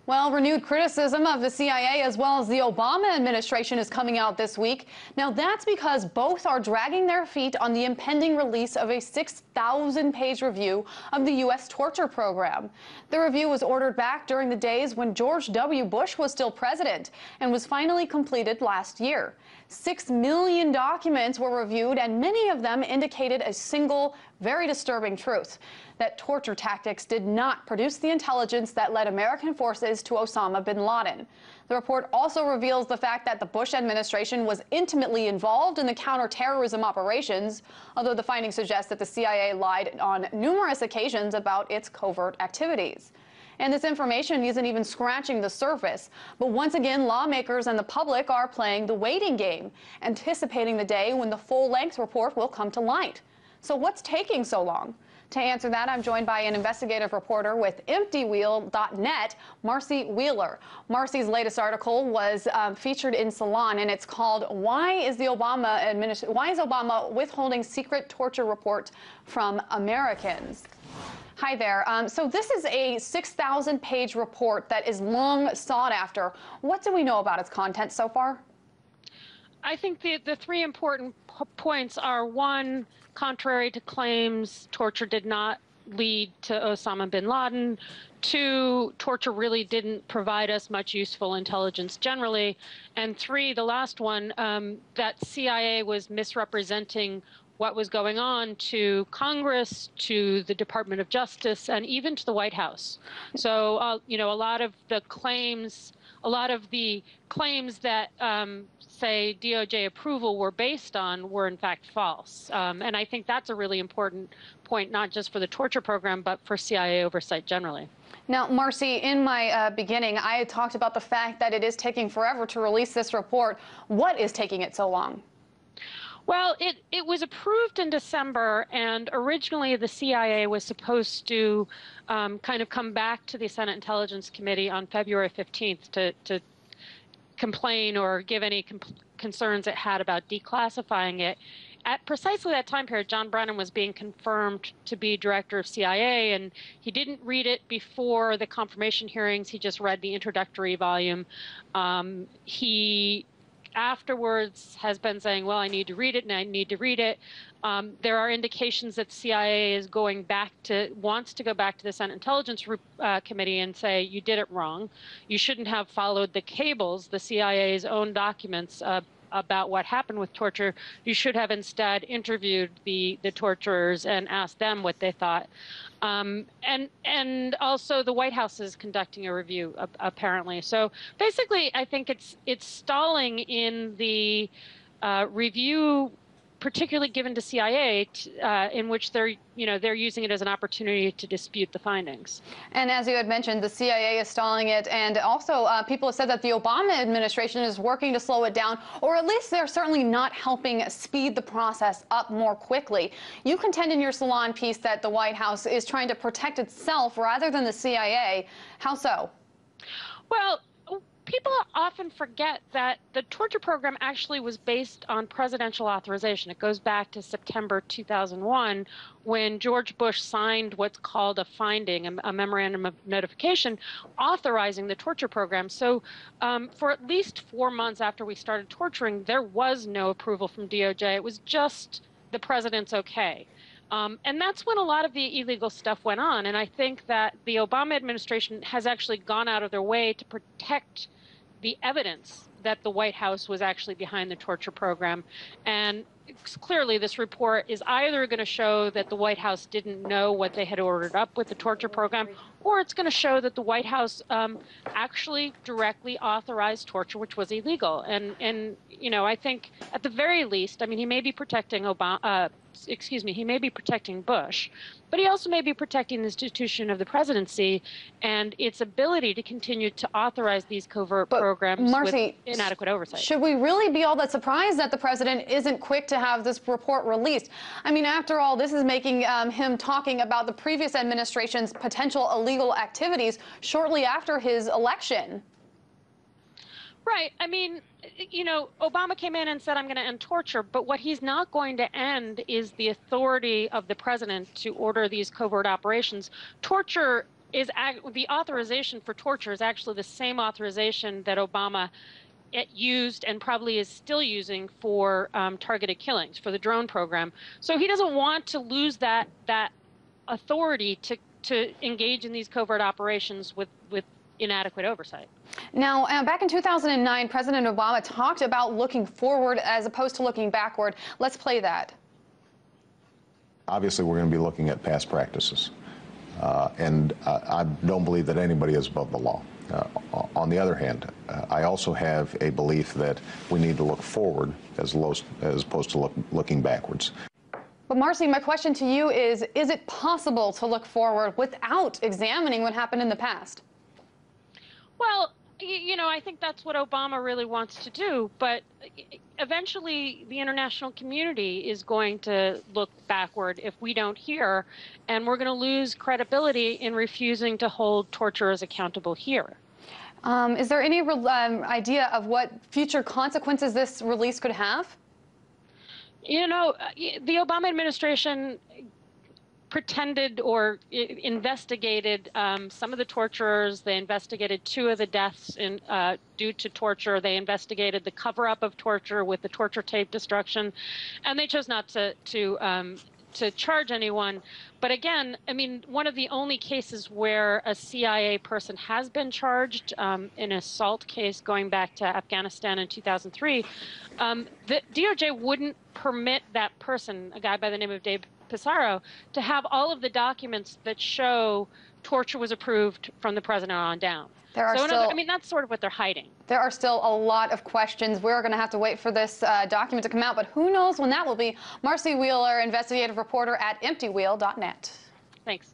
Well, renewed criticism of the CIA as well as the Obama administration is coming out this week. Now, that's because both are dragging their feet on the impending release of a 6,000-page review of the U.S. torture program. The review was ordered back during the days when George W. Bush was still president and was finally completed last year. 6 million documents were reviewed, and many of them indicated a single, very disturbing truth: that torture tactics did not produce the intelligence that led American forces to Osama bin Laden. The report also reveals the fact that the Bush administration was intimately involved in the counterterrorism operations, although the findings suggest that the CIA lied on numerous occasions about its covert activities. And this information isn't even scratching the surface. But once again, lawmakers and the public are playing the waiting game, anticipating the day when the full-length report will come to light. So what's taking so long? To answer that, I'm joined by an investigative reporter with EmptyWheel.net, Marcy Wheeler. Marcy's latest article was featured in Salon, and it's called "Why is Obama Withholding Secret Torture Report from Americans?" Hi there. So this is a 6,000-page report that is long sought after. What do we know about its content so far? I think the three important points are: one, contrary to claims, torture did not lead to Osama bin Laden. Two, torture really didn't provide us much useful intelligence generally. And three, the last one, that CIA was misrepresenting what was going on to Congress, to the Department of Justice, and even to the White House. So, a lot of the claims that say DOJ approval were based on were in fact false. And I think that's a really important point, not just for the torture program, but for CIA oversight generally. Now, Marcy, in my beginning, I had talked about the fact that it is taking forever to release this report. What is taking it so long? Well, it was approved in December, and originally the CIA was supposed to kind of come back to the Senate Intelligence Committee on February 15th to complain or give any concerns it had about declassifying it. At precisely that time period, John Brennan was being confirmed to be director of CIA, and he didn't read it before the confirmation hearings. He just read the introductory volume. He afterwards has been saying, well, I need to read it and I need to read it. There are indications that the CIA is wants to go back to the Senate Intelligence Committee and say, you did it wrong. You shouldn't have followed the cables, the CIA's own documents about what happened with torture. You should have instead interviewed the torturers and asked them what they thought. And also the White House is conducting a review, apparently. So basically, I think it's stalling in the review, particularly given to CIA, in which they're using it as an opportunity to dispute the findings. And as you had mentioned, the CIA is stalling it, and also people have said that the Obama administration is working to slow it down, or at least they're certainly not helping speed the process up more quickly. You contend in your Salon piece that the White House is trying to protect itself rather than the CIA. How so? Well, people often forget that the torture program actually was based on presidential authorization. It goes back to September 2001, when George Bush signed what's called a finding, a memorandum of notification, authorizing the torture program. So for at least 4 months after we started torturing, there was no approval from DOJ. It was just the president's okay. And that's when a lot of the illegal stuff went on. And I think that the Obama administration has actually gone out of their way to protect the evidence that the White House was actually behind the torture program. And clearly this report is either going to show that the White House didn't know what they had ordered up with the torture program, or it's going to show that the White House actually directly authorized torture, which was illegal. And I think at the very least, I mean, he may be protecting he may be protecting Bush, but he also may be protecting the institution of the presidency and its ability to continue to authorize these covert programs, Marcy, with inadequate oversight. Should we really be all that surprised that the president isn't quick to have this report released? I mean, after all, this is making him talking about the previous administration's potential illegal activities shortly after his election. Right. I mean, Obama came in and said, I'm going to end torture, but what he's not going to end is the authority of the president to order these covert operations. Torture the authorization for torture is actually the same authorization that Obama used and probably is still using for targeted killings, for the drone program. So he doesn't want to lose that authority to engage in these covert operations with inadequate oversight. Now, back in 2009, President Obama talked about looking forward as opposed to looking backward. Let's play that. Obviously, we're going to be looking at past practices. And I don't believe that anybody is above the law. On the other hand, I also have a belief that we need to look forward as opposed to looking backwards. But Marcy, my question to you is it possible to look forward without examining what happened in the past? Well, you know, I think that's what Obama really wants to do, but eventually the international community is going to look backward if we don't hear, and we're going to lose credibility in refusing to hold torturers accountable here. Is there any idea of what future consequences this release could have? You know, the Obama administration pretended or investigated some of the torturers. They investigated 2 of the deaths due to torture. They investigated the cover-up of torture with the torture tape destruction, and they chose not to charge anyone. But again, I mean, one of the only cases where a CIA person has been charged, in an assault case going back to Afghanistan in 2003, the DOJ wouldn't permit that person, a guy by the name of Dave Pissarro, to have all of the documents that show torture was approved from the president on down. I mean, that's sort of what they're hiding. There are still a lot of questions. We're going to have to wait for this document to come out, but who knows when that will be. Marcy Wheeler, investigative reporter at EmptyWheel.net. Thanks.